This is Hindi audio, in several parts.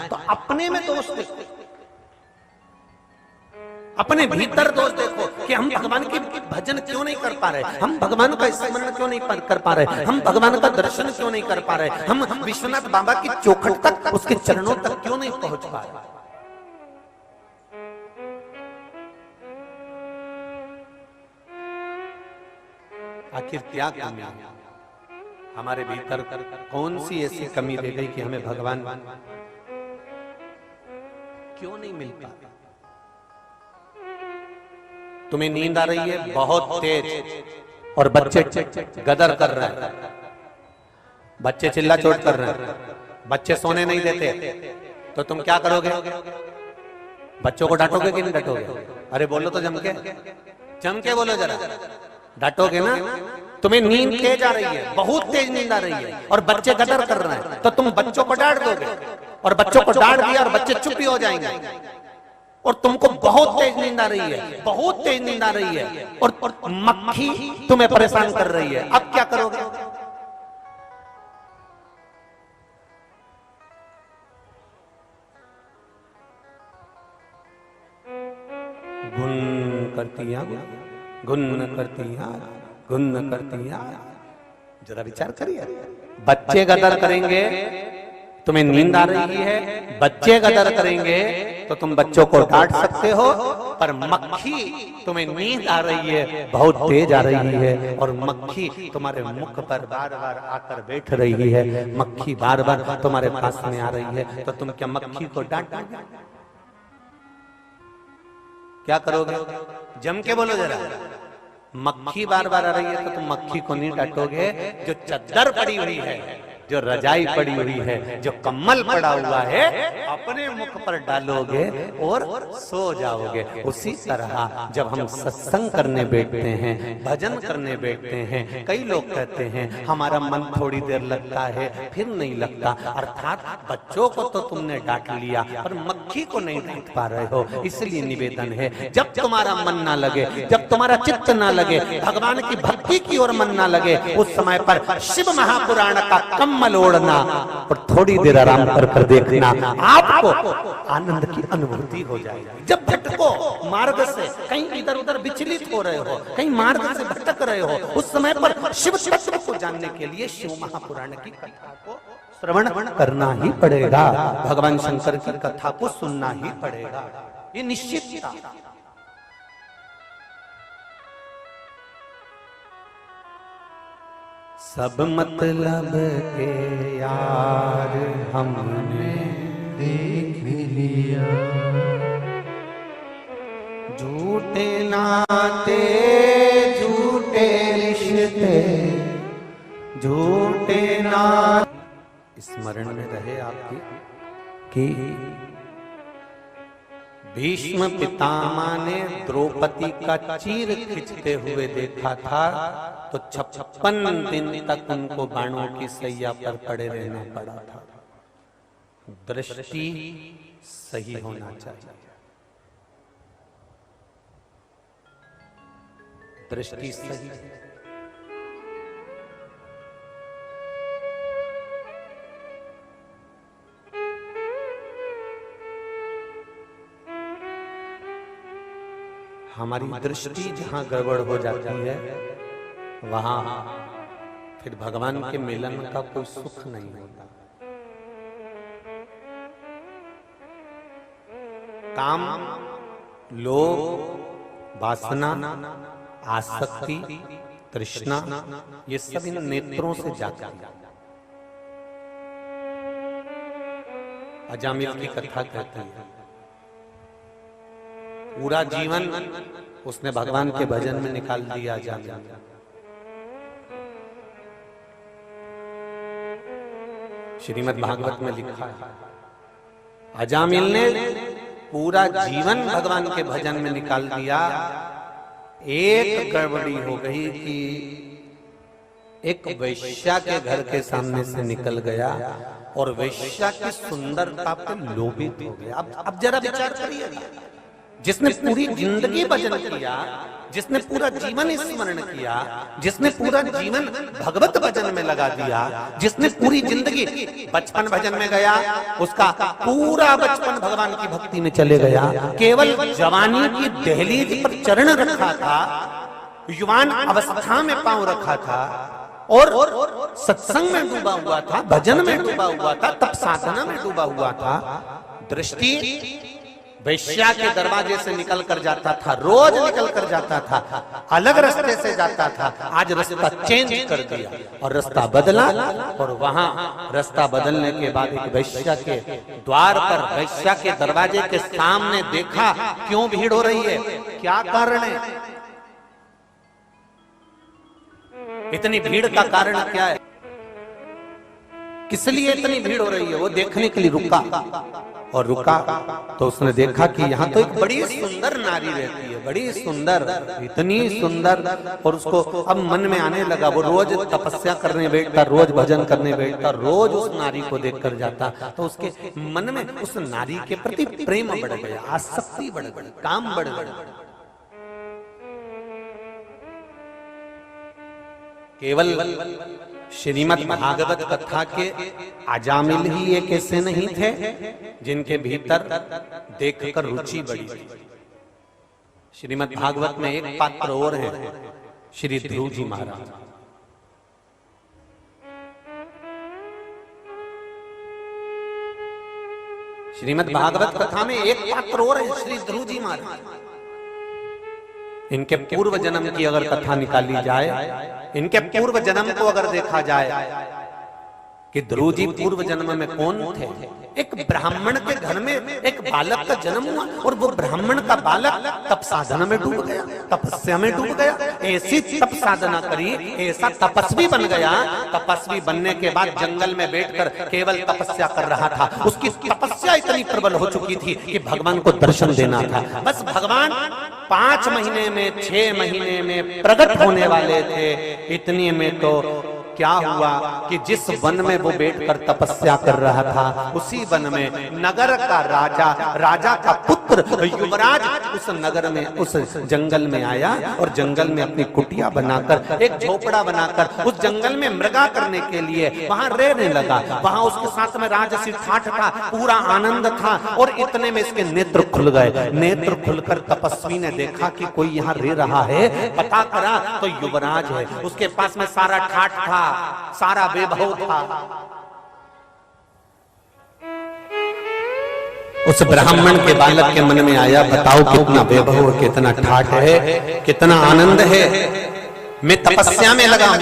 तो अपने में दोष देखो, अपने भीतर दोष देखो कि हम भगवान की भजन क्यों नहीं कर पा रहे, हम भगवान का स्मरण क्यों नहीं कर पा रहे, हम भगवान का दर्शन क्यों नहीं कर पा रहे, हम विश्वनाथ बाबा की चौखट तक, उसके चरणों तक क्यों नहीं पहुंच पा रहे। आखिर क्या कमी है हमारे भीतर, कौन सी ऐसी कमी रह गई कि हमें भगवान क्यों नहीं मिल पा रहा। तुम्हें नींद आ रही है बहुत तेज और बच्चे गदर कर रहे हैं, बच्चे चिल्ला चोट कर रहे हैं, बच्चे सोने नहीं देते, तो तुम क्या करोगे? बच्चों को डांटोगे कि नहीं डांटोगे? अरे बोलो तो जम के बोलो जरा, डांटोगे ना? तुम्हें नींद तेज आ रही है, बहुत तेज नींद आ रही है और बच्चे गदर कर रहे हैं, तो तुम बच्चों को डांट दोगे और बच्चों को डांट दिया और बच्चे चुप ही हो जाएंगे। और तुमको बहुत तेज नींद आ रही है, बहुत तेज नींद आ रही है और मक्खी तुम्हें परेशान कर रही है, अब क्या करोगे? गुन करती है, गुन करती है, गुन करती है। जरा विचार करिए, बच्चे गदर करेंगे, तुम्हें नींद आ रही है, बच्चे गदर करेंगे तो तुम बच्चों को डांट सकते हो, पर मक्खी तुम्हें नींद आ रही है, बहुत तेज आ रही है और मक्खी तुम्हारे मुख पर बार बार आकर बैठ रही है, मक्खी बार बार तुम्हारे पास में आ रही है, तो तुम क्या मक्खी को डांटोगे? क्या करोगे? जम के बोलो जरा। मक्खी बार बार आ रही है तो तुम मक्खी को नहीं डांटोगे, जो चद्दर पड़ी हुई है, जो रजाई पड़ी हुई है, जो कम्बल पड़ा हुआ है, अपने मुख पर डालोगे और सो जाओगे। उसी तरह जब हम सत्संग करने बैठते हैं, भजन करने बैठते हैं, कई लोग कहते हैं हमारा मन थोड़ी देर लगता है फिर नहीं लगता, अर्थात बच्चों को तो तुमने डांट लिया पर मक्खी को नहीं डांट पा रहे हो। इसलिए निवेदन है, जब तुम्हारा मन ना लगे, जब तुम्हारा चित्त ना लगे, भगवान की भक्ति की ओर मन ना लगे, उस समय पर शिव महापुराण का कम्बल ओढ़ना और थोड़ी देर आराम कर देखना, आपको आनंद की अनुभूति हो जाएगी। जब भटको मार्ग से, कहीं इधर उधर विचलित हो रहे हो, कहीं मार्ग से भटक रहे हो, उस समय पर शिव तत्व को जानने के लिए शिव महापुराण की कथा को श्रवण करना ही पड़ेगा, भगवान शंकर की कथा को सुनना ही पड़ेगा, ये निश्चित था। सब मतलब के यार हमने देख लिया, झूठे नाते झूठे रिश्ते, झूठे नाते। स्मरण में रहे आपकी कि भीष्म पितामह ने द्रौपदी का चीर खींचते हुए देखा था, तो 56 दिन तक उनको बाणों की सैया पर पड़े रहना पड़ा था। दृष्टि सही होना चाहिए, दृष्टि सही। हमारी दृष्टि जहां गड़बड़ हो जाती है, वहां फिर भगवान के मिलन का कोई सुख नहीं होता। काम, लोभ, वासना, आसक्ति, तृष्णा, ये सब इन नेत्रों से जाता है। अजामिल की कथा कहती है, पूरा जीवन उसने भगवान के भजन में निकाल दिया। अजामिल श्रीमद् भागवत में लिखा है, अजामिल ने पूरा जीवन भगवान के भजन में निकाल दिया। एक गड़बड़ी हो गई कि एक वैश्या के घर के सामने से निकल गया और वैश्या की सुंदरता पर लोभित हो गया। अब जरा विचार करिए, जिसने पूरी जिंदगी भजन किया, जिसने पूरा जीवन स्मरण किया, जिसने पूरा जीवन भगवत भजन में लगा दिया, जिसने पूरी जिंदगी बचपन भजन में गया, उसका पूरा बचपन भगवान की भक्ति में चले गया, केवल जवानी की दहलीज पर चरण रखा था, युवान अवस्था में पांव रखा था और सत्संग में डूबा हुआ था, भजन में डूबा हुआ था, तप साधना में डूबा हुआ था, दृष्टि वैश्या के दरवाजे से निकल कर जाता था, रोज निकल कर जाता था, अलग रास्ते से जाता था, आज रास्ता चेंज कर दिया और रास्ता बदला। और वहां रास्ता बदलने के बाद एक वैश्या के द्वार पर, वैश्या के दरवाजे के सामने देखा, क्यों भीड़ हो रही है, क्या कारण है, इतनी भीड़ का कारण क्या है, किस लिए इतनी भीड़ हो रही है, वो देखने के लिए रुका। और रुका तो उसने देखा कि यहाँ तो एक बड़ी सुंदर नारी रहती है, बड़ी सुंदर, इतनी सुंदर। और उसको अब मन में आने लगा, वो रोज तपस्या करने बैठता, रोज भजन करने बैठता, रोज उस नारी को देखकर जाता, तो उसके मन में उस नारी के प्रति प्रेम बढ़ गया, आसक्ति बढ़ गई, काम बढ़ गया। केवल श्रीमद् भागवत कथा के अजामिल ही एक ऐसे नहीं थे जिनके भीतर देखकर रुचि बढ़ी। श्रीमद् भागवत में एक पात्र और है, श्री ध्रुव जी महाराज। श्रीमद् भागवत कथा में एक पात्र और है, श्री ध्रुव जी महाराज। इनके पूर्व जन्म की अगर कथा निकाली जाए, इनके पूर्व जन्म को अगर देखा जाए कि ध्रुव जी पूर्व जन्म में कौन थे, एक ब्राह्मण के घर में एक बालक का जन्म हुआ और वो ब्राह्मण का बालक तप साधना में डूब गया, तपस्या में डूब गया, ऐसी तप साधना करी, ऐसा तपस्वी बन गया। तपस्वी बनने के बाद जंगल में बैठकर केवल तपस्या कर रहा था, उसकी तपस्या इतनी प्रबल हो चुकी थी कि भगवान को दर्शन देना था। बस भगवान 5 महीने में, 6 महीने में प्रकट होने वाले थे। इतने में तो क्या हुआ कि जिस वन में वो बैठकर तपस्या कर रहा था, उसी वन में नगर का राजा, राजा का पुत्र युवराज उस नगर में, उस जंगल में आया और जंगल में अपनी कुटिया बनाकर, एक झोपड़ा बनाकर उस जंगल में मृगा करने के लिए वहां रहने लगा। वहां उसके साथ में राजसी ठाठ था, पूरा आनंद था। और इतने में इसके नेत्र खुल गए। नेत्र खुलकर तपस्वी ने देखा कि कोई यहाँ रह रहा है, पता करा तो युवराज है। उसके पास में सारा ठाठ था, सारा वैभव था। उस ब्राह्मण के बालक के मन में आया, बताओ कितना वैभव, कितना ठाठ है, कितना आनंद है, मैं तपस्या में लगा हूं,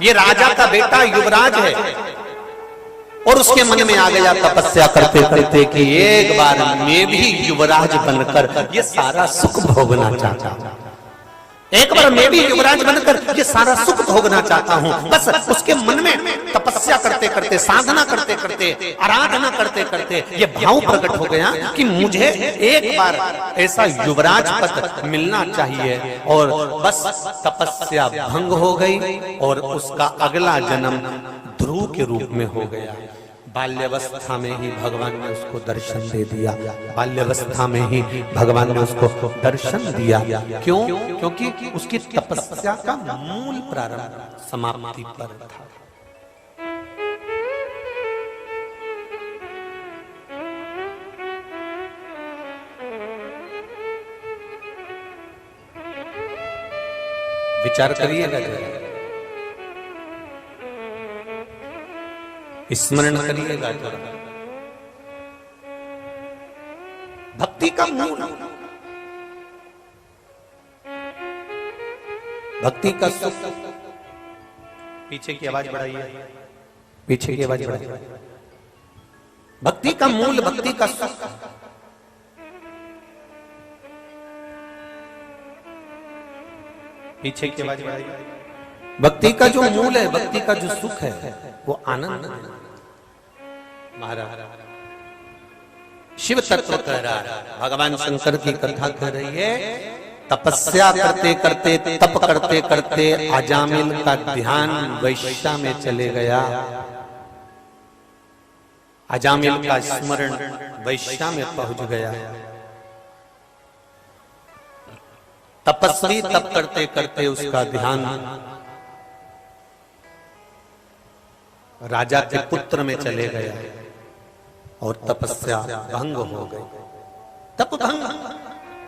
ये राजा का बेटा युवराज है। और उसके मन में आ गया तपस्या करते करते कि एक बार मैं भी युवराज बनकर ये सारा सुख भोगना चाहता हूं, एक बार मैं भी युवराज बनकर ये सारा सुख भोगना चाहता हूं। बस उसके मन में तपस्या करते करते, साधना करते करते, आराधना करते करते ये भाव प्रकट हो गया कि मुझे एक बार ऐसा युवराज पद मिलना चाहिए। और बस तपस्या भंग हो गई और उसका अगला जन्म ध्रुव के रूप में हो गया। बाल्यावस्था में ही भगवान ने उसको दर्शन दे दिया, बाल्यावस्था में ही भगवान ने उसको दर्शन दिया। क्यों? क्योंकि उसकी तपस्या का मूल प्रारंभ समाप्ति पर था। विचार करिएगा, स्मरण करिएगा। भक्ति का मूल, भक्ति का सुख। पीछे की आवाज बढ़ाइए, पीछे की आवाज बढ़ाइए। भक्ति का मूल, भक्ति का सुख। पीछे की आवाज बढ़ाइए। भक्ति का जो मूल है, भक्ति का जो सुख है, वो आनंद है। महाराज शिव तत्व कह रहा है, भगवान शंकर की कथा कह रही है। तपस्या करते करते, तप करते करते अजामिल का ध्यान वैश्या में चले गया। अजामिल का स्मरण वैश्या में पहुंच गया। तपस्वी तप करते करते उसका ध्यान राजा के पुत्र में चले गया और तपस्या भंग हो गई। तप भंग